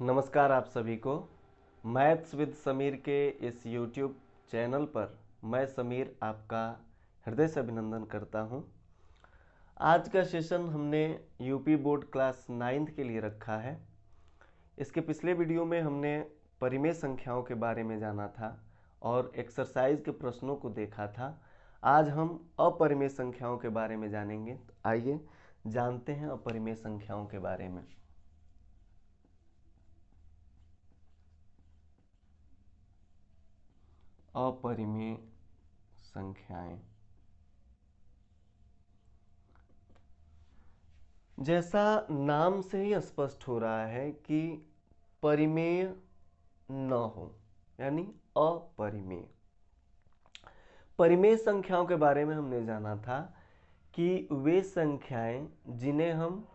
नमस्कार आप सभी को। मैथ्स विद समीर के इस YouTube चैनल पर मैं समीर आपका हृदय से अभिनंदन करता हूं। आज का सेशन हमने यूपी बोर्ड क्लास 9th के लिए रखा है। इसके पिछले वीडियो में हमने परिमेय संख्याओं के बारे में जाना था और एक्सरसाइज के प्रश्नों को देखा था। आज हम अपरिमेय संख्याओं के बारे में जानेंगे। तो आइए जानते हैं अपरिमेय संख्याओं के बारे में। अपरिमेय संख्याएं, जैसा नाम से ही स्पष्ट हो रहा है कि परिमेय न हो, यानी अपरिमेय। परिमेय संख्याओं के बारे में हमने जाना था कि वे संख्याएं जिन्हें हम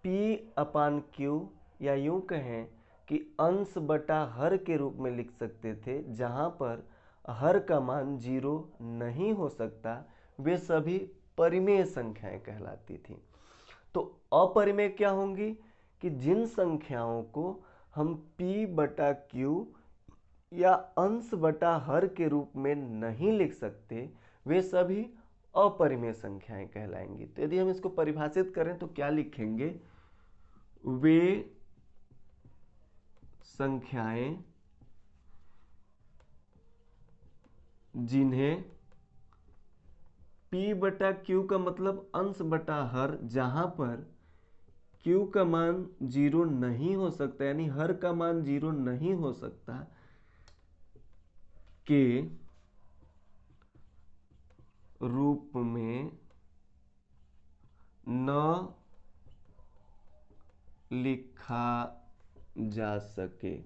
P/Q या यूं कहें कि अंश बटा हर के रूप में लिख सकते थे, जहां पर हर का मान 0 नहीं हो सकता, वे सभी परिमेय संख्याएं कहलाती थी। तो अपरिमेय क्या होंगी कि जिन संख्याओं को हम P/Q या अंश बटा हर के रूप में नहीं लिख सकते, वे सभी अपरिमेय संख्याएं कहलाएंगी। तो यदि हम इसको परिभाषित करें तो क्या लिखेंगे? वे संख्याएं जिन्हें P/Q का मतलब अंश बटा हर, जहां पर Q का मान 0 नहीं हो सकता, यानी हर का मान 0 नहीं हो सकता, के रूप में न लिखा जा सके,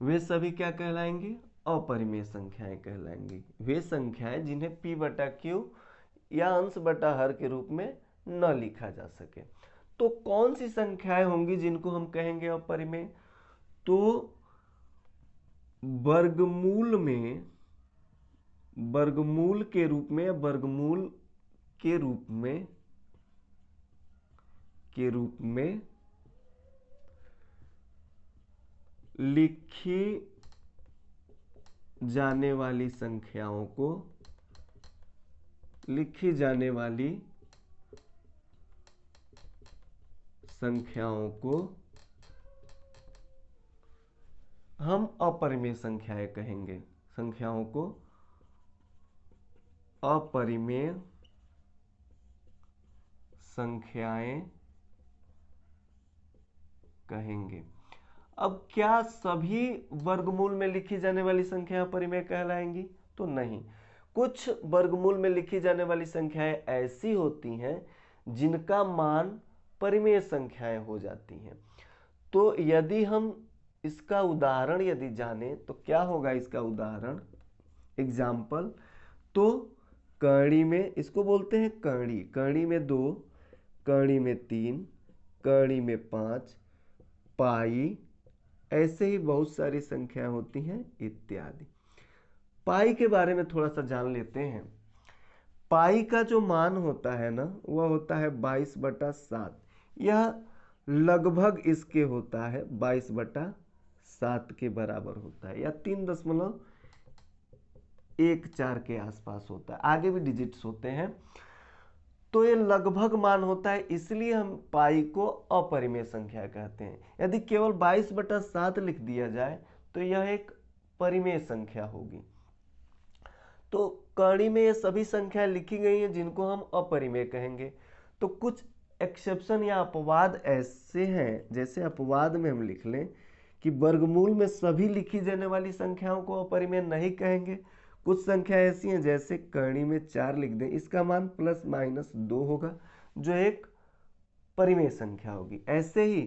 वे सभी क्या कहलाएंगे? अपरिमेय संख्याएं कहलाएंगी। वे संख्याएं जिन्हें P/Q या अंश बटा हर के रूप में न लिखा जा सके। तो कौन सी संख्याएं होंगी जिनको हम कहेंगे अपरिमेय? तो वर्गमूल के रूप में लिखी जाने वाली संख्याओं को हम अपरिमेय संख्याएं कहेंगे। संख्याओं को अपरिमेय संख्याएं कहेंगे। अब क्या सभी वर्गमूल में लिखी जाने वाली संख्या अपरिमेय कहलाएंगी? तो नहीं। कुछ वर्गमूल में लिखी जाने वाली संख्याएं ऐसी होती हैं जिनका मान परिमेय संख्याएं हो जाती हैं। तो यदि हम इसका उदाहरण यदि जाने तो क्या होगा? इसका उदाहरण एग्जाम्पल, तो कर्ण में, इसको बोलते हैं कर्ण में 2, कर्ण में 3, कर्ण में 5, पाई, ऐसे ही बहुत सारी संख्याएं होती हैं इत्यादि। पाई के बारे में थोड़ा सा जान लेते हैं। पाई का जो मान होता है ना, वह होता है 22/7। यह लगभग इसके होता है 22/7 के बराबर होता है, या 3.14 के आसपास होता है। आगे भी डिजिट्स होते हैं, तो ये लगभग मान होता है, इसलिए हम पाई को अपरिमेय संख्या कहते हैं। यदि केवल 22/7 लिख दिया जाए तो यह एक परिमेय संख्या होगी। तो कर्ण में ये सभी संख्याएं लिखी गई हैं जिनको हम अपरिमेय कहेंगे। तो कुछ एक्सेप्शन या अपवाद ऐसे हैं, जैसे अपवाद में हम लिख लें कि वर्गमूल में सभी लिखी जाने वाली संख्याओं को अपरिमेय नहीं कहेंगे। कुछ संख्या ऐसी हैं, जैसे कर्ण में 4 लिख दें, इसका मान ±2 होगा, जो एक परिमेय संख्या होगी। ऐसे ही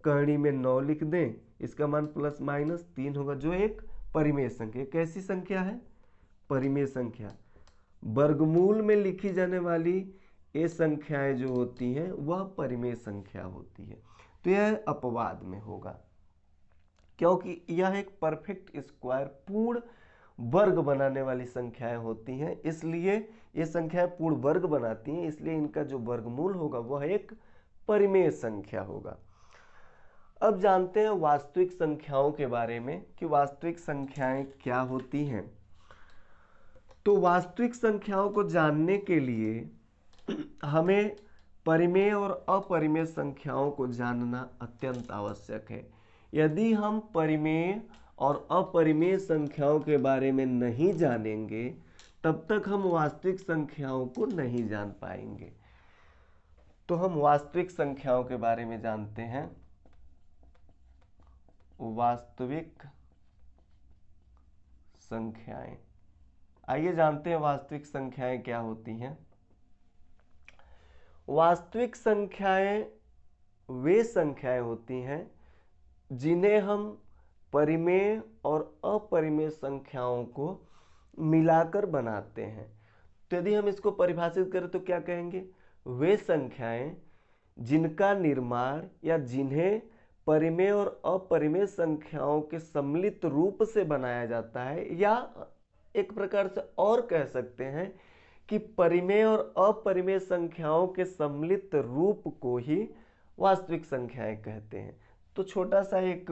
कर्ण में 9 लिख दें, इसका मान ±3 होगा, जो एक परिमेय संख्या। कैसी संख्या है? परिमेय संख्या। वर्गमूल में लिखी जाने वाली ये संख्याएं जो होती हैं वह परिमेय संख्या होती है। तो यह अपवाद में होगा, क्योंकि यह एक परफेक्ट स्क्वायर, पूर्ण वर्ग बनाने वाली संख्याएं होती हैं, इसलिए ये संख्याएं पूर्ण वर्ग बनाती हैं, इसलिए इनका जो वर्गमूल होगा वह एक परिमेय संख्या होगा। अब जानते हैं वास्तविक संख्याओं के बारे में कि वास्तविक संख्याएं क्या होती हैं। तो वास्तविक संख्याओं को जानने के लिए हमें परिमेय और अपरिमेय संख्याओं को जानना अत्यंत आवश्यक है। यदि हम परिमेय और अपरिमेय संख्याओं के बारे में नहीं जानेंगे तब तक हम वास्तविक संख्याओं को नहीं जान पाएंगे। तो हम वास्तविक संख्याओं के बारे में जानते हैं। वास्तविक संख्याएं, आइए जानते हैं वास्तविक संख्याएं क्या होती हैं। वास्तविक संख्याएं वे संख्याएं होती हैं जिन्हें हम परिमेय और अपरिमेय संख्याओं को मिलाकर बनाते हैं। तो यदि हम इसको परिभाषित करें तो क्या कहेंगे? वे संख्याएं जिनका निर्माण या जिन्हें परिमेय और अपरिमेय संख्याओं के सम्मिलित रूप से बनाया जाता है, या एक प्रकार से और कह सकते हैं कि परिमेय और अपरिमेय संख्याओं के सम्मिलित रूप को ही वास्तविक संख्याएं कहते हैं। तो छोटा सा एक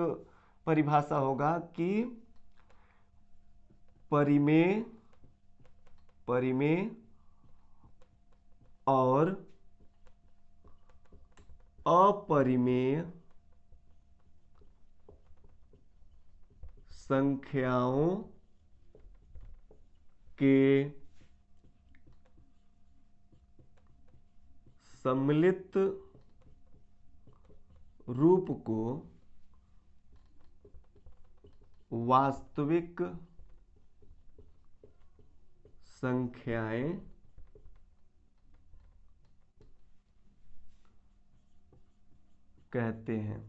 परिभाषा होगा कि परिमेय और अपरिमेय संख्याओं के सम्मिलित रूप को वास्तविक संख्याएं कहते हैं।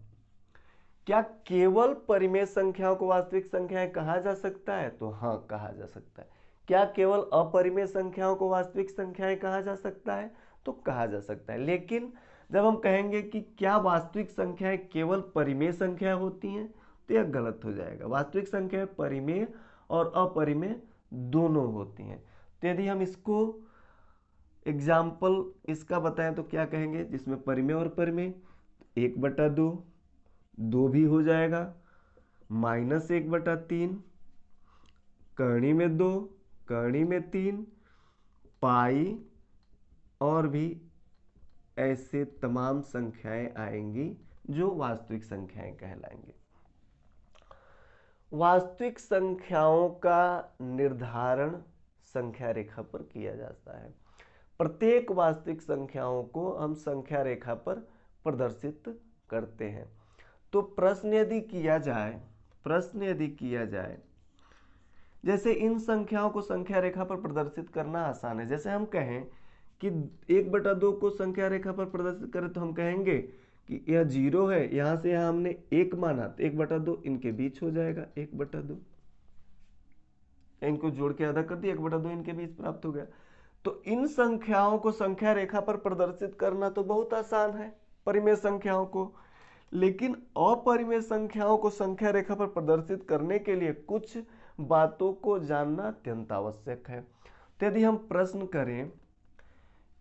क्या केवल परिमेय संख्याओं को वास्तविक संख्याएं कहा जा सकता है? तो हाँ, कहा जा सकता है। क्या केवल अपरिमेय संख्याओं को वास्तविक संख्याएं कहा जा सकता है? तो कहा जा सकता है। लेकिन जब हम कहेंगे कि क्या वास्तविक संख्याएं केवल परिमेय संख्या होती हैं, तो यह गलत हो जाएगा। वास्तविक संख्याएं परिमेय और अपरिमेय दोनों होती हैं। तो यदि हम इसको एग्जाम्पल इसका बताएं तो क्या कहेंगे? जिसमें परिमेय और परिमेय 1/2, 2 भी हो जाएगा, -1/3, करणी में 2, करणी में 3, पाई, और भी ऐसे तमाम संख्याएं आएंगी जो वास्तविक संख्याएं कहलाएंगी। वास्तविक संख्याओं का निर्धारण संख्या रेखा पर किया जाता है। प्रत्येक वास्तविक संख्याओं को हम संख्या रेखा पर प्रदर्शित करते हैं। तो प्रश्न यदि किया जाए जैसे इन संख्याओं को संख्या रेखा पर प्रदर्शित करना आसान है। जैसे हम कहें कि 1/2 को संख्या रेखा पर प्रदर्शित करें तो हम कहेंगे कि यह 0 है, यहां से यहां हमने 1 माना तो 1/2 इनके बीच हो जाएगा 1/2, इनको जोड़ के आधा कर दिया, 1/2 इनके बीच प्राप्त हो गया। तो इन संख्याओं को संख्या रेखा पर प्रदर्शित करना तो बहुत आसान है परिमेय संख्याओं को, लेकिन अपरिमेय संख्याओं को संख्या रेखा पर प्रदर्शित करने के लिए कुछ बातों को जानना अत्यंत आवश्यक है। तो यदि हम प्रश्न करें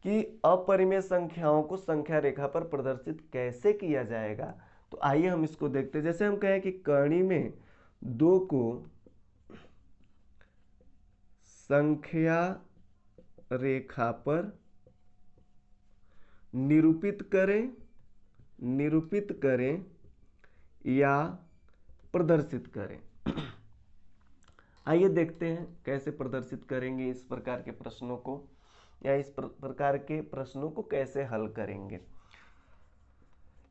कि अपरिमेय संख्याओं को संख्या रेखा पर प्रदर्शित कैसे किया जाएगा, तो आइए हम इसको देखते हैं। जैसे हम कहें कि करणी में 2 को संख्या रेखा पर निरूपित करें या प्रदर्शित करें। आइए देखते हैं कैसे प्रदर्शित करेंगे इस प्रकार के प्रश्नों को, या इस प्रकार के प्रश्नों को कैसे हल करेंगे।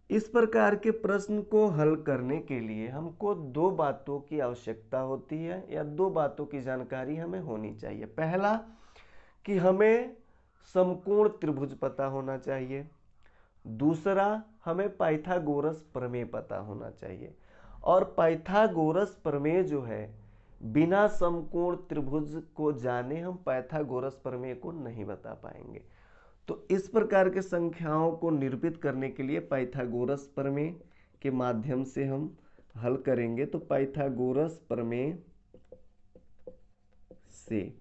इस प्रकार के प्रश्न को हल करने के लिए हमको 2 बातों की आवश्यकता होती है, या 2 बातों की जानकारी हमें होनी चाहिए। पहला कि हमें समकोण त्रिभुज पता होना चाहिए, दूसरा हमें पाइथागोरस प्रमेय पता होना चाहिए। और पाइथागोरस प्रमेय जो है, बिना समकोण त्रिभुज को जाने हम पाइथागोरस प्रमेय को नहीं बता पाएंगे। तो इस प्रकार के संख्याओं को निरूपित करने के लिए पाइथागोरस प्रमेय के माध्यम से हम हल करेंगे। तो पाइथागोरस प्रमेय से।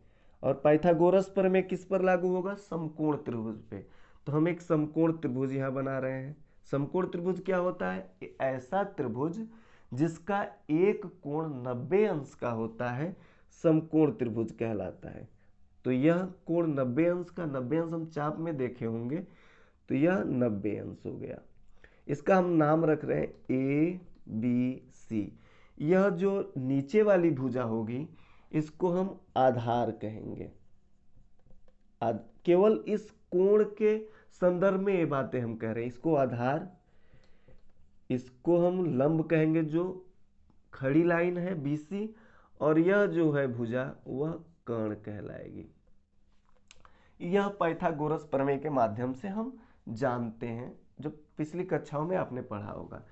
और पाइथागोरस प्रमेय किस पर लागू होगा? समकोण त्रिभुज पे। तो हम एक समकोण त्रिभुज यहाँ बना रहे हैं। समकोण त्रिभुज क्या होता है? ऐसा त्रिभुज जिसका एक कोण 90 अंश का होता है समकोण त्रिभुज कहलाता है। तो यह कोण 90 अंश का, 90 अंश हम चाप में देखे होंगे, तो यह 90 अंश हो गया। इसका हम नाम रख रहे हैं ABC। यह जो नीचे वाली भुजा होगी इसको हम आधार कहेंगे। केवल इस कोण के संदर्भ में ये बातें हम कह रहे हैं। इसको आधार, इसको हम लंब कहेंगे जो खड़ी लाइन है BC, और यह जो है भुजा वह कर्ण कहलाएगी। यह पाइथागोरस प्रमेय के माध्यम से हम जानते हैं, जो पिछली कक्षाओं में आपने पढ़ा होगा।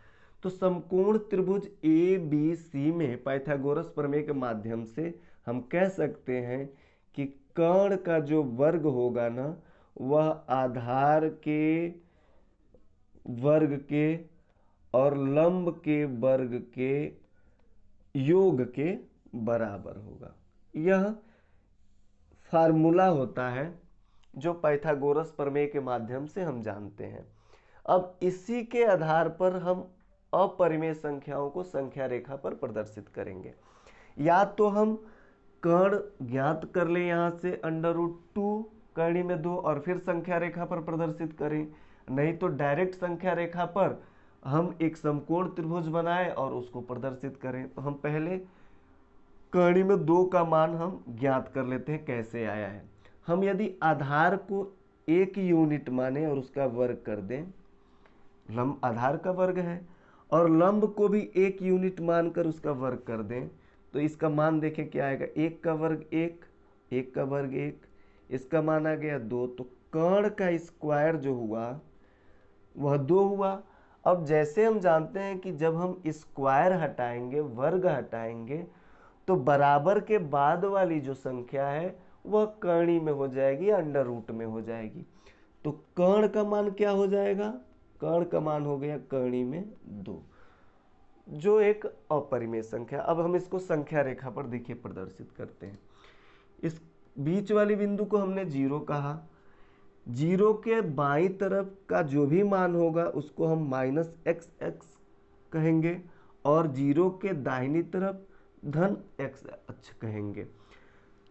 तो समकोण त्रिभुज ABC में पाइथागोरस प्रमेय के माध्यम से हम कह सकते हैं कि कर्ण का जो वर्ग होगा ना, वह आधार के वर्ग के और लंब के वर्ग के योग के बराबर होगा। यह फार्मूला होता है जो पाइथागोरस प्रमेय के माध्यम से हम जानते हैं। अब इसी के आधार पर हम अपरिमेय संख्याओं को संख्या रेखा पर प्रदर्शित करेंगे। या तो हम कर्ण ज्ञात कर लें यहाँ से √2 कर्ण में 2 और फिर संख्या रेखा पर प्रदर्शित करें, नहीं तो डायरेक्ट संख्या रेखा पर हम एक समकोण त्रिभुज बनाएं और उसको प्रदर्शित करें। तो हम पहले कर्ण में 2 का मान हम ज्ञात कर लेते हैं कैसे आया है। हम यदि आधार को 1 यूनिट माने और उसका वर्ग कर दें, लंब आधार का वर्ग है, और लंब को भी 1 यूनिट मानकर उसका वर्ग कर दें, तो इसका मान देखें क्या आएगा? 1 का वर्ग 1, 1 का वर्ग 1, इसका मान आ गया 2। तो कर्ण का स्क्वायर जो हुआ वह 2 हुआ। अब जैसे हम जानते हैं कि जब हम स्क्वायर हटाएंगे, वर्ग हटाएंगे, तो बराबर के बाद वाली जो संख्या है वह कर्णी में हो जाएगी या √, में हो जाएगी। तो कर्ण का मान क्या हो जाएगा? कर्ण का मान हो गया कर्णी में 2, जो एक अपरिमेय संख्या। अब हम इसको संख्या रेखा पर देखिए प्रदर्शित करते हैं। इस बीच वाली बिंदु को हमने 0 कहा। 0 के बाईं तरफ का जो भी मान होगा उसको हम -XX कहेंगे, और 0 के दाहिनी तरफ x अक्ष कहेंगे।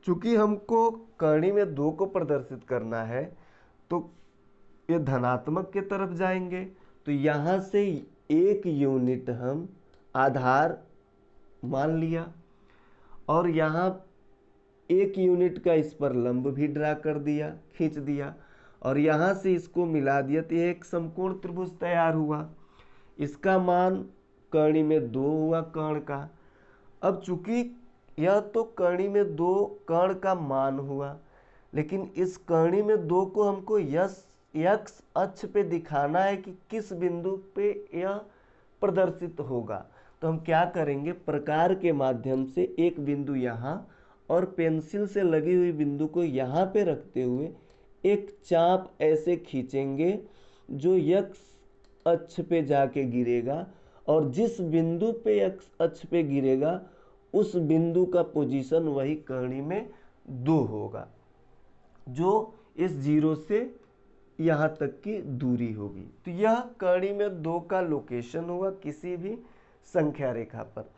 चूंकि हमको कर्णी में 2 को प्रदर्शित करना है तो ये धनात्मक के तरफ जाएंगे, तो यहाँ से 1 यूनिट हम आधार मान लिया, और यहाँ 1 यूनिट का इस पर लंब भी ड्रा कर दिया, खींच दिया, और यहाँ से इसको मिला दिया, तो एक समकोण त्रिभुज तैयार हुआ। इसका मान कर्णी में 2 हुआ कर्ण का। अब चूंकि यह तो कर्णी में 2 कर्ण का मान हुआ, लेकिन इस कर्णी में 2 को हमको x अक्ष पे दिखाना है कि किस बिंदु पे यह प्रदर्शित होगा। तो हम क्या करेंगे? प्रकार के माध्यम से एक बिंदु यहाँ और पेंसिल से लगी हुई बिंदु को यहाँ पे रखते हुए एक चाप ऐसे खींचेंगे जो x अक्ष पे जाके गिरेगा, और जिस बिंदु पे x अक्ष पे गिरेगा उस बिंदु का पोजीशन वही कर्णी में 2 होगा, जो इस 0 से यहाँ तक की दूरी होगी। तो यह कर्णी में 2 का लोकेशन होगा किसी भी संख्या रेखा पर।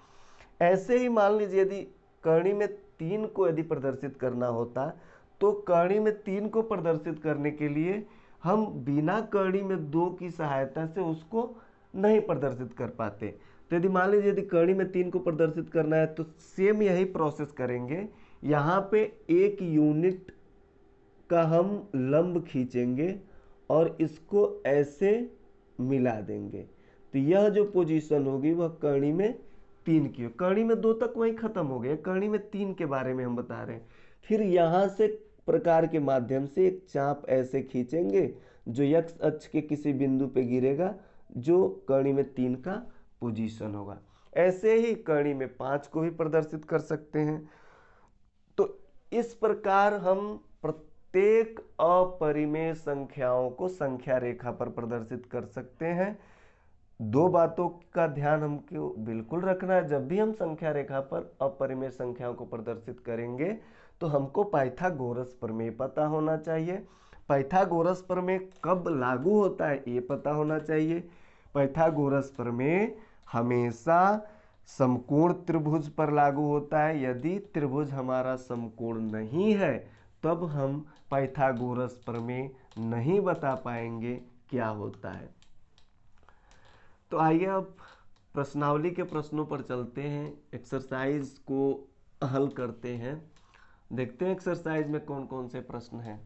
ऐसे ही मान लीजिए यदि कर्णी में 3 को यदि प्रदर्शित करना होता, तो कर्णी में 3 को प्रदर्शित करने के लिए हम बिना कर्णी में 2 की सहायता से उसको नहीं प्रदर्शित कर पाते। तो यदि मान लीजिए यदि कर्णी में 3 को प्रदर्शित करना है तो सेम यही प्रोसेस करेंगे। यहाँ पे 1 यूनिट का हम लंब खींचेंगे और इसको ऐसे मिला देंगे, तो यह जो पोजीशन होगी वह कर्णी में 3 की। कर्णी में 2 तक वही खत्म हो गया, कर्णी में 3 के बारे में हम बता रहे हैं। फिर यहाँ से प्रकार के माध्यम से एक चाप ऐसे खींचेंगे जो x अक्ष के किसी बिंदु पे गिरेगा, जो कर्णी में 3 का पोजीशन होगा। ऐसे ही कर्णी में 5 को भी प्रदर्शित कर सकते हैं। तो इस प्रकार हम प्रत्येक अपरिमेय संख्याओं को संख्या रेखा पर प्रदर्शित कर सकते हैं दो बातों का ध्यान हमको बिल्कुल रखना है। जब भी हम संख्या रेखा पर अपरिमेय संख्याओं को प्रदर्शित करेंगे तो हमको पाइथागोरस प्रमेय पता होना चाहिए। पाइथागोरस प्रमेय कब लागू होता है ये पता होना चाहिए। पाइथागोरस प्रमेय हमेशा समकोण त्रिभुज पर लागू होता है। यदि त्रिभुज हमारा समकोण नहीं है तब हम पाइथागोरस प्रमेय नहीं बता पाएंगे क्या होता है। तो आइए अब प्रश्नावली के प्रश्नों पर चलते हैं, एक्सरसाइज को हल करते हैं। देखते हैं एक्सरसाइज में कौन कौन से प्रश्न हैं।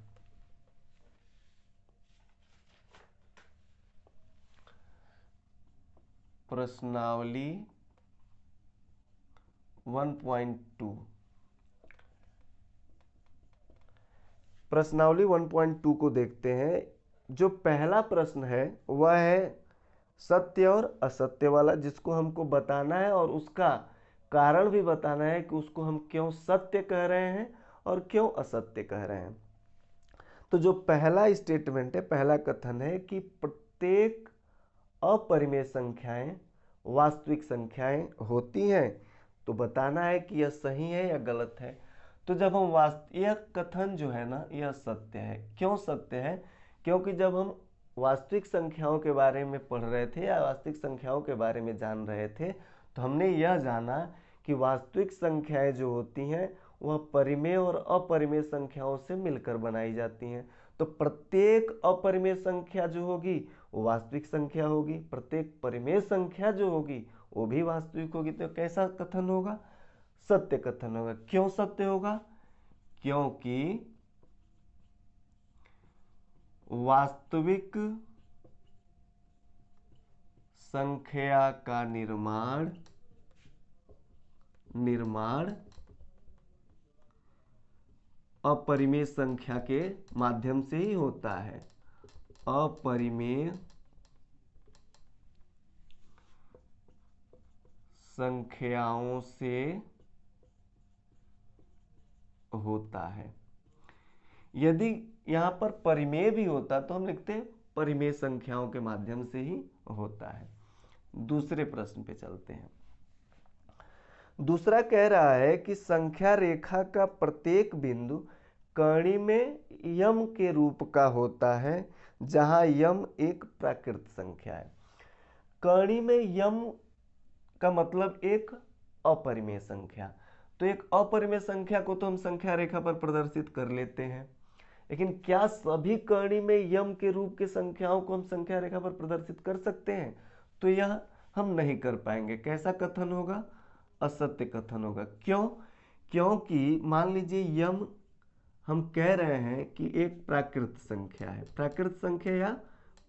प्रश्नावली 1.2, प्रश्नावली 1.2 को देखते हैं। जो पहला प्रश्न है वह है सत्य और असत्य वाला, जिसको हमको बताना है और उसका कारण भी बताना है कि उसको हम क्यों सत्य कह रहे हैं और क्यों असत्य कह रहे हैं। तो जो पहला स्टेटमेंट है, पहला कथन है कि प्रत्येक अपरिमेय संख्याएं वास्तविक संख्याएं होती हैं। तो बताना है कि यह सही है या गलत है। तो जब हम यह कथन जो है ना यह सत्य है। क्यों सत्य है? क्योंकि जब हम वास्तविक संख्याओं के बारे में पढ़ रहे थे या वास्तविक संख्याओं के बारे में जान रहे थे तो हमने यह जाना कि वास्तविक संख्याएं जो होती हैं वह परिमेय और अपरिमेय संख्याओं से मिलकर बनाई जाती हैं। तो प्रत्येक अपरिमेय संख्या जो होगी वो वास्तविक संख्या होगी, प्रत्येक परिमेय संख्या जो होगी वो भी वास्तविक होगी। तो कैसा कथन होगा? सत्य कथन होगा। क्यों सत्य होगा? क्योंकि वास्तविक संख्या का निर्माण अपरिमेय संख्या के माध्यम से ही होता है। अपरिमेय संख्याओं से होता है। यदि यहाँ पर परिमेय भी होता तो हम लिखते हैं परिमेय संख्याओं के माध्यम से ही होता है। दूसरे प्रश्न पे चलते हैं। दूसरा कह रहा है कि संख्या रेखा का प्रत्येक बिंदु कर्ण में यम के रूप का होता है जहां यम एक प्राकृत संख्या है। कर्ण में यम का मतलब एक अपरिमेय संख्या। तो एक अपरिमेय संख्या को तो हम संख्या रेखा पर प्रदर्शित कर लेते हैं, लेकिन क्या सभी कर्ण में यम के रूप की संख्याओं को हम संख्या रेखा पर प्रदर्शित कर सकते हैं? तो यह हम नहीं कर पाएंगे। कैसा कथन होगा? असत्य कथन होगा। क्यों? क्योंकि मान लीजिए यम हम कह रहे हैं कि एक प्राकृत संख्या है। प्राकृत संख्या या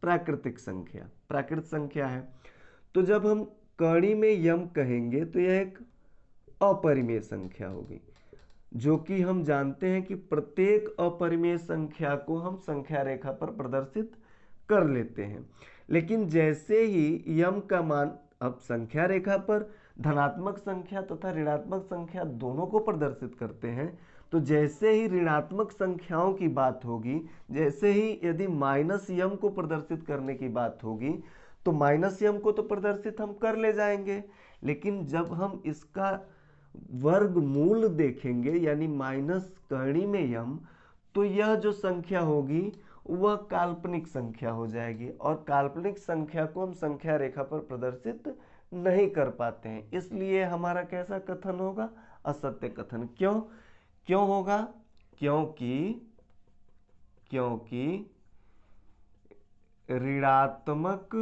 प्राकृतिक संख्या, प्राकृत संख्या है। तो जब हम कर्ण में यम कहेंगे तो यह एक अपरिमेय संख्या होगी, जो कि हम जानते हैं कि प्रत्येक अपरिमेय संख्या को हम संख्या रेखा पर प्रदर्शित कर लेते हैं। लेकिन जैसे ही यम का मान अब संख्या रेखा पर धनात्मक संख्या तथा ऋणात्मक संख्या दोनों को प्रदर्शित करते हैं, तो जैसे ही ऋणात्मक संख्याओं की बात होगी, जैसे ही यदि माइनस यम को प्रदर्शित करने की बात होगी तो माइनस यम को तो प्रदर्शित हम कर ले जाएंगे, लेकिन जब हम इसका वर्गमूल देखेंगे यानी माइनस कर्ण में यम, तो यह जो संख्या होगी वह काल्पनिक संख्या हो जाएगी और काल्पनिक संख्या को हम संख्या रेखा पर प्रदर्शित नहीं कर पाते हैं। इसलिए हमारा कैसा कथन होगा? असत्य कथन। क्यों? क्यों होगा? क्योंकि ऋणात्मक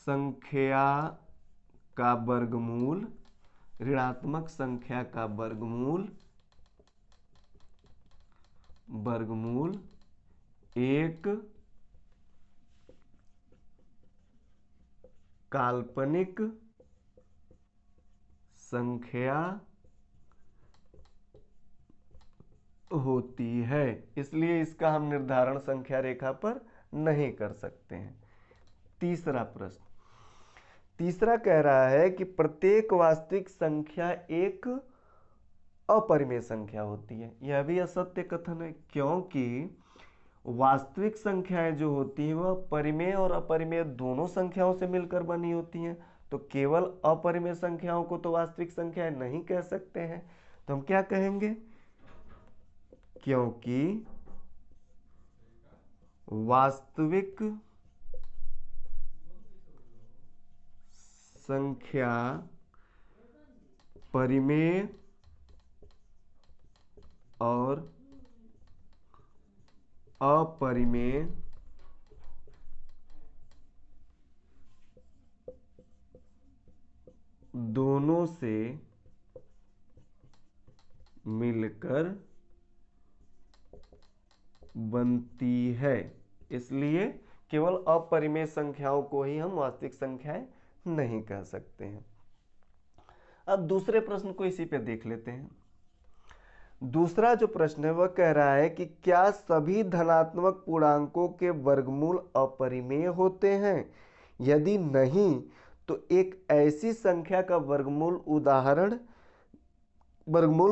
संख्या का वर्गमूल, ऋणात्मक संख्या का वर्गमूल एक काल्पनिक संख्या होती है। इसलिए इसका हम निर्धारण संख्या रेखा पर नहीं कर सकते हैं। तीसरा प्रश्न, तीसरा कह रहा है कि प्रत्येक वास्तविक संख्या एक अपरिमेय संख्या होती है। यह भी असत्य कथन है, क्योंकि वास्तविक संख्याएं जो होती हैं वह परिमेय और अपरिमेय दोनों संख्याओं से मिलकर बनी होती हैं। तो केवल अपरिमेय संख्याओं को तो वास्तविक संख्याएं नहीं कह सकते हैं, तो हम क्या कहेंगे, क्योंकि वास्तविक संख्या परिमेय और अपरिमेय दोनों से मिलकर बनती है, इसलिए केवल अपरिमेय संख्याओं को ही हम वास्तविक संख्याएं नहीं कह सकते हैं। अब दूसरे प्रश्न को इसी पे देख लेते हैं। दूसरा जो प्रश्न है वह कह रहा है कि क्या सभी धनात्मक पूर्णांकों के वर्गमूल अपरिमेय होते हैं? यदि नहीं तो एक ऐसी संख्या का वर्गमूल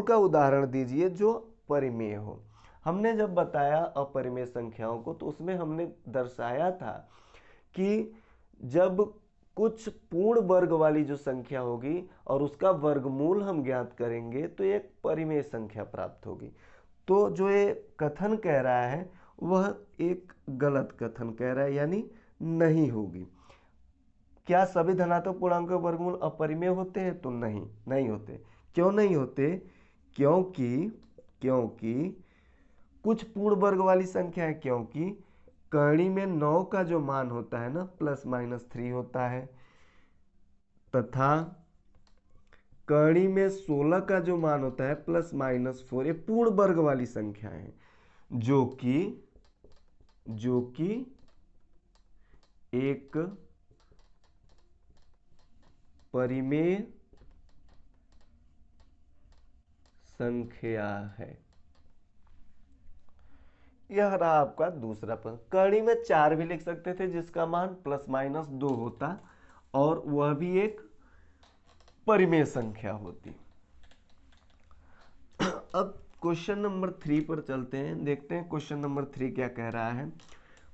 का उदाहरण दीजिए जो परिमेय हो। हमने जब बताया अपरिमेय संख्याओं को तो उसमें हमने दर्शाया था कि जब कुछ पूर्ण वर्ग वाली जो संख्या होगी और उसका वर्गमूल हम ज्ञात करेंगे तो एक परिमेय संख्या प्राप्त होगी। तो जो ये कथन कह रहा है वह एक गलत कथन कह रहा है, यानी नहीं होगी। क्या सभी धनात्मक पूर्णांकों के वर्गमूल अपरिमेय होते हैं? तो नहीं होते। क्यों नहीं होते? क्योंकि कुछ पूर्ण वर्ग वाली संख्या है, क्योंकि करणी में 9 का जो मान होता है ना ±3 होता है, तथा करणी में 16 का जो मान होता है ±4, ये पूर्ण वर्ग वाली संख्या है जो कि एक परिमेय संख्या है। यह रहा आपका दूसरा प्रश्न। करणी में 4 भी लिख सकते थे जिसका मान ±2 होता और वह भी एक परिमेय संख्या होती। अब क्वेश्चन नंबर 3 पर चलते हैं, देखते हैं क्वेश्चन नंबर 3 क्या कह रहा है।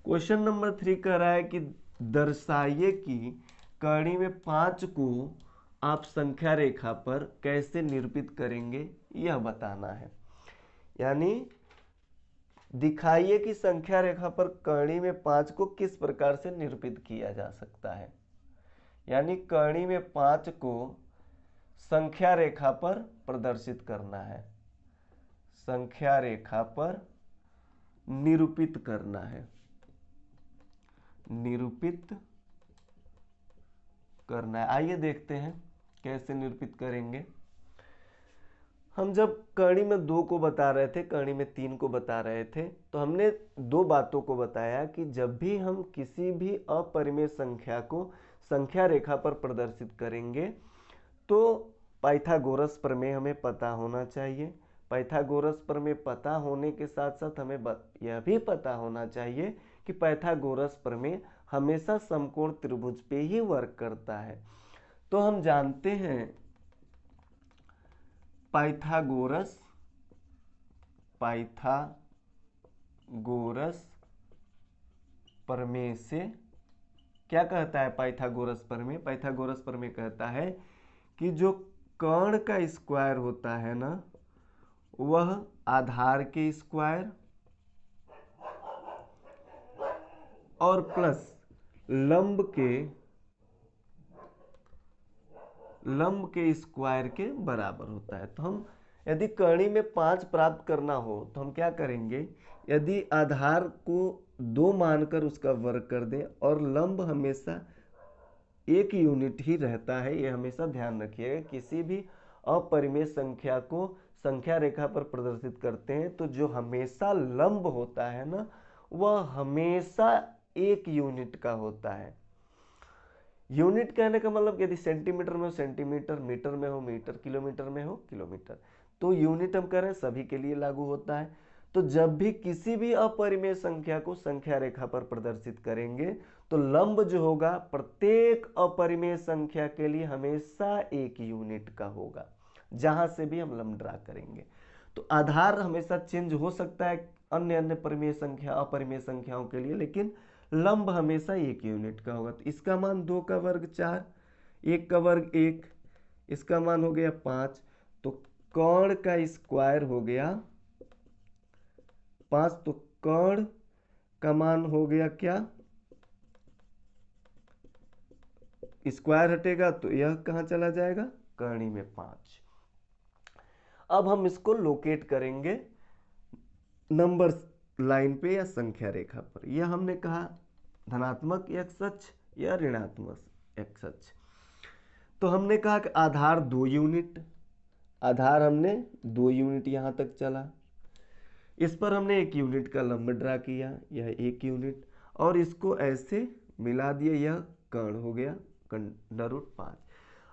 क्वेश्चन नंबर 3 कह रहा है कि दर्शाइए कि करणी में 5 को आप संख्या रेखा पर कैसे निरूपित करेंगे, यह बताना है। यानी दिखाइए कि संख्या रेखा पर करणी में 5 को किस प्रकार से निरूपित किया जा सकता है। यानी करणी में 5 को संख्या रेखा पर प्रदर्शित करना है, संख्या रेखा पर निरूपित करना है, निरूपित करना है। आइए देखते हैं कैसे निरूपित करेंगे। हम जब करणी में 2 को बता रहे थे, करणी में 3 को बता रहे थे, तो हमने 2 बातों को बताया कि जब भी हम किसी भी अपरिमेय संख्या को संख्या रेखा पर प्रदर्शित करेंगे तो पाइथागोरस प्रमेय हमें पता होना चाहिए। पाइथागोरस प्रमेय पता होने के साथ साथ हमें यह भी पता होना चाहिए कि पाइथागोरस प्रमेय हमेशा समकोण त्रिभुज पे ही वर्क करता है। तो हम जानते हैं पाइथागोरस प्रमेय से क्या कहता है पाइथागोरस प्रमेय? पाइथागोरस प्रमेय कहता है कि जो कर्ण का स्क्वायर होता है ना वह आधार के स्क्वायर और प्लस लंब के स्क्वायर के बराबर होता है। तो हम यदि करणी में 5 प्राप्त करना हो तो हम क्या करेंगे, यदि आधार को 2 मानकर उसका वर्ग कर दें और लंब हमेशा 1 यूनिट ही रहता है, ये हमेशा ध्यान रखिएगा। किसी भी अपरिमेय संख्या को संख्या रेखा पर प्रदर्शित करते हैं तो जो हमेशा लंब होता है ना वह हमेशा 1 यूनिट का होता है। यूनिट कहने का मतलब यदि सेंटीमीटर में हो सेंटीमीटर, मीटर में हो मीटर, किलोमीटर में हो किलोमीटर, तो यूनिट हम कह रहे हैं सभी के लिए लागू होता है। तो जब भी किसी भी अपरिमेय संख्या को संख्या रेखा पर प्रदर्शित करेंगे तो लंब जो होगा प्रत्येक अपरिमेय संख्या के लिए हमेशा 1 यूनिट का होगा, जहां से भी हम लंब ड्रा करेंगे। तो आधार हमेशा चेंज हो सकता है अन्य अन्य परिमेय संख्या अपरिमेय संख्याओं के लिए, लेकिन लंब हमेशा 1 यूनिट का होगा। तो इसका मान 2 का वर्ग 4, 1 का वर्ग 1, इसका मान हो गया 5, तो कर्ण का स्क्वायर हो गया 5, तो कर्ण का मान हो गया क्या, स्क्वायर हटेगा तो यह कहाँ चला जाएगा, कर्णी में 5। अब हम इसको लोकेट करेंगे नंबर लाइन पे या संख्या रेखा पर। यह हमने कहा धनात्मक x अक्ष या ऋणात्मक x अक्ष। तो हमने कहा कि आधार 2 यूनिट, आधार हमने 2 यूनिट यहां तक चला, इस पर हमने 1 यूनिट का लंब ड्रा किया, यह 1 यूनिट, और इसको ऐसे मिला दिया, यह कर्ण हो गया √5।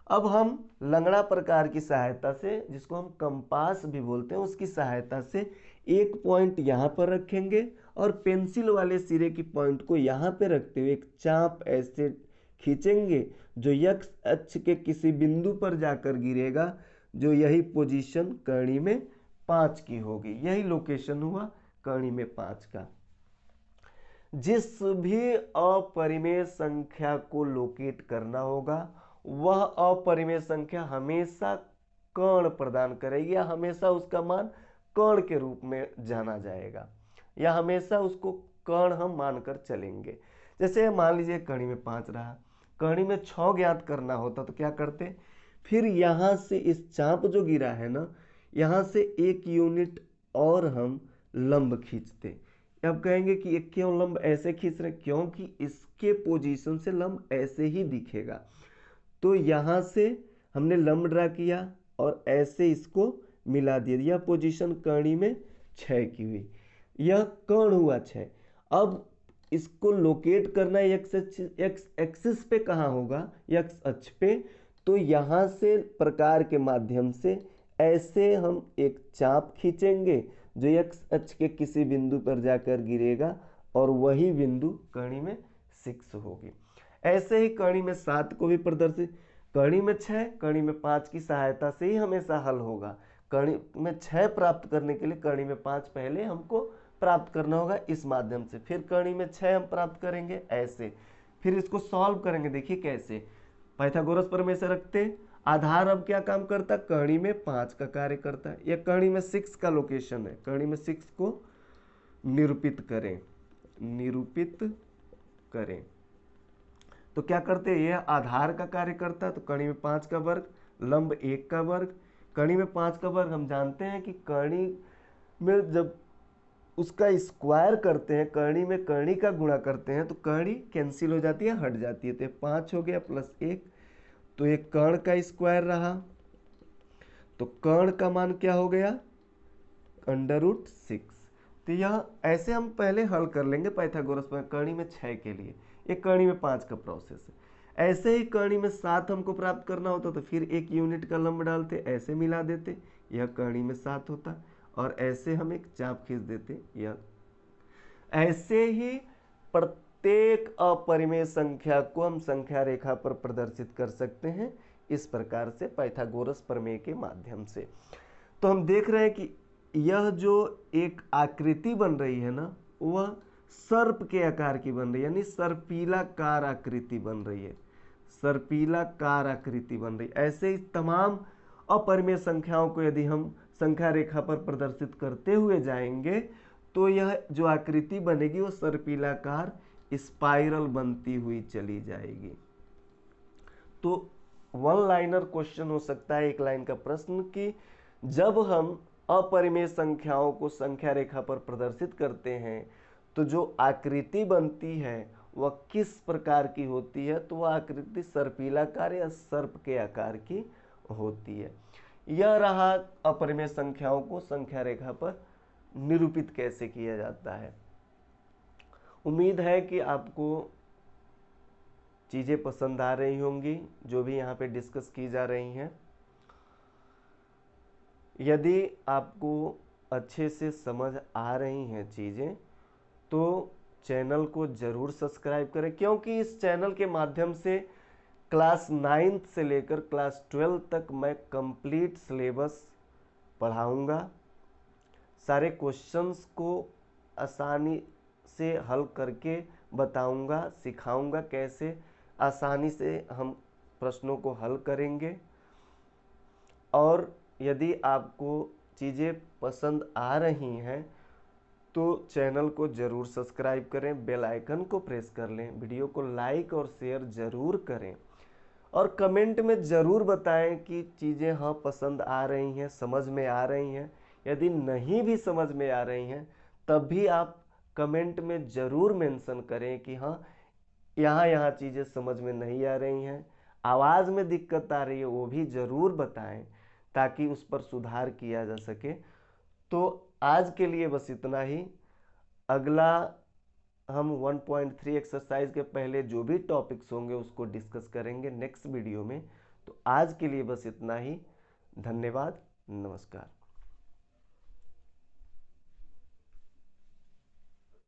अब हम लंगड़ा प्रकार की सहायता से, जिसको हम कंपास भी बोलते हैं, उसकी सहायता से एक पॉइंट यहाँ पर रखेंगे और पेंसिल वाले सिरे की पॉइंट को यहाँ पे रखते हुए एक चाप ऐसे खींचेंगे जो x अक्ष के किसी बिंदु पर जाकर गिरेगा, जो यही पोजीशन कर्णी में 5 की होगी। यही लोकेशन हुआ कर्णी में 5 का। जिस भी अपरिमेय संख्या को लोकेट करना होगा वह अपरिमेय संख्या हमेशा कर्ण प्रदान करेगी, या हमेशा उसका मान कर्ण के रूप में जाना जाएगा, या हमेशा उसको कर्ण हम मानकर चलेंगे। जैसे मान लीजिए कर्णी में 5 रहा, कर्णी में 6 ज्ञात करना होता तो क्या करते, फिर यहां से इस चाप जो गिरा है ना, यहां से 1 यूनिट और हम लंब खींचते। अब कहेंगे कि ये क्यों लंब ऐसे खींच रहे, क्योंकि इसके पोजीशन से लंब ऐसे ही दिखेगा। तो यहां से हमने लंब ड्रा किया और ऐसे इसको मिला दिया, यह पोजीशन कर्णी में 6 की हुई, यह कर्ण हुआ 6। अब इसको लोकेट करना एक्स एक्सिस पे कहाँ होगा, एक्स अक्ष पे। तो यहां से प्रकार के माध्यम से ऐसे हम एक चाप खींचेंगे जो एक्स अक्ष के किसी बिंदु पर जाकर गिरेगा, और वही बिंदु कर्णी में 6 होगी। ऐसे ही कर्णी में 7 को भी प्रदर्शित, कर्णी में 6, कर्णी में 5 की सहायता से ही हमेशा हल होगा। कर्णी में 6 प्राप्त करने के लिए कर्णी में 5 पहले हमको प्राप्त करना होगा इस माध्यम से, फिर कर्णी में 6 हम प्राप्त करेंगे ऐसे, फिर इसको सॉल्व करेंगे। देखिए कैसे, पाइथागोरस प्रमेय से रखते, आधार अब क्या काम करता, कर्णी में 5 का कार्य करता है। यह कर्णी में 6 का लोकेशन है, कर्णी में 6 को निरूपित करें, निरूपित करें तो क्या करते हैं, यह आधार का कार्य करता है, तो कर्णी में 5 का वर्ग, लंब 1 का वर्ग। कर्णी में 5 का वर्ग हम जानते हैं कि कर्णी में जब उसका स्क्वायर करते हैं, कर्णी में कर्णी का गुणा करते हैं, तो कर्णी कैंसिल हो जाती है, हट जाती है, तो 5 हो गया प्लस 1, तो एक कर्ण का स्क्वायर रहा, तो कर्ण का मान क्या हो गया, √6। तो यह ऐसे हम पहले हल कर लेंगे पाइथागोरस पर कर्णी में 6 के लिए, एक कर्णी में 5 का प्रोसेस है। ऐसे ही कर्णी में 7 हमको प्राप्त करना होता तो फिर 1 यूनिट का लंब डालते, ऐसे मिला देते, यह कर्णी में 7 होता, और ऐसे हम एक चाप खींच देते, यह। ऐसे ही प्रत्येक अपरिमेय संख्या को हम संख्या रेखा पर प्रदर्शित कर सकते हैं इस प्रकार से पाइथागोरस प्रमेय के माध्यम से। तो हम देख रहे हैं कि यह जो एक आकृति बन रही है ना, वह सर्प के आकार की बन रही है, यानी सर्पीलाकार आकृति बन रही है, सर्पीलाकार आकृति बन रही है। ऐसे ही तमाम अपरिमेय संख्याओं को यदि हम संख्या रेखा पर प्रदर्शित करते हुए जाएंगे तो यह जो आकृति बनेगी वो सर्पीलाकार स्पाइरल बनती हुई चली जाएगी। तो 1 लाइनर क्वेश्चन हो सकता है, 1 लाइन का प्रश्न, कि जब हम अपरिमेय संख्याओं को संख्या रेखा पर प्रदर्शित करते हैं तो जो आकृति बनती है वह किस प्रकार की होती है, तो वह आकृति सर्पीलाकार या सर्प के आकार की होती है। यह रहा अपरिमेय संख्याओं को संख्या रेखा पर निरूपित कैसे किया जाता है। उम्मीद है कि आपको चीजें पसंद आ रही होंगी जो भी यहाँ पे डिस्कस की जा रही हैं। यदि आपको अच्छे से समझ आ रही हैं चीजें तो चैनल को जरूर सब्सक्राइब करें, क्योंकि इस चैनल के माध्यम से क्लास 9 से लेकर क्लास 12 तक मैं कंप्लीट सिलेबस पढ़ाऊंगा। सारे क्वेश्चंस को आसानी से हल करके बताऊंगा, सिखाऊंगा कैसे आसानी से हम प्रश्नों को हल करेंगे। और यदि आपको चीज़ें पसंद आ रही हैं तो चैनल को ज़रूर सब्सक्राइब करें, बेल आइकन को प्रेस कर लें, वीडियो को लाइक और शेयर ज़रूर करें और कमेंट में ज़रूर बताएं कि चीज़ें हाँ पसंद आ रही हैं, समझ में आ रही हैं। यदि नहीं भी समझ में आ रही हैं तब भी आप कमेंट में ज़रूर मेंशन करें कि हाँ यहाँ चीज़ें समझ में नहीं आ रही हैं, आवाज़ में दिक्कत आ रही है, वो भी ज़रूर बताएं ताकि उस पर सुधार किया जा सके। तो आज के लिए बस इतना ही। अगला हम 1.3 एक्सरसाइज के पहले जो भी टॉपिक्स होंगे उसको डिस्कस करेंगे नेक्स्ट वीडियो में। तो आज के लिए बस इतना ही। धन्यवाद, नमस्कार।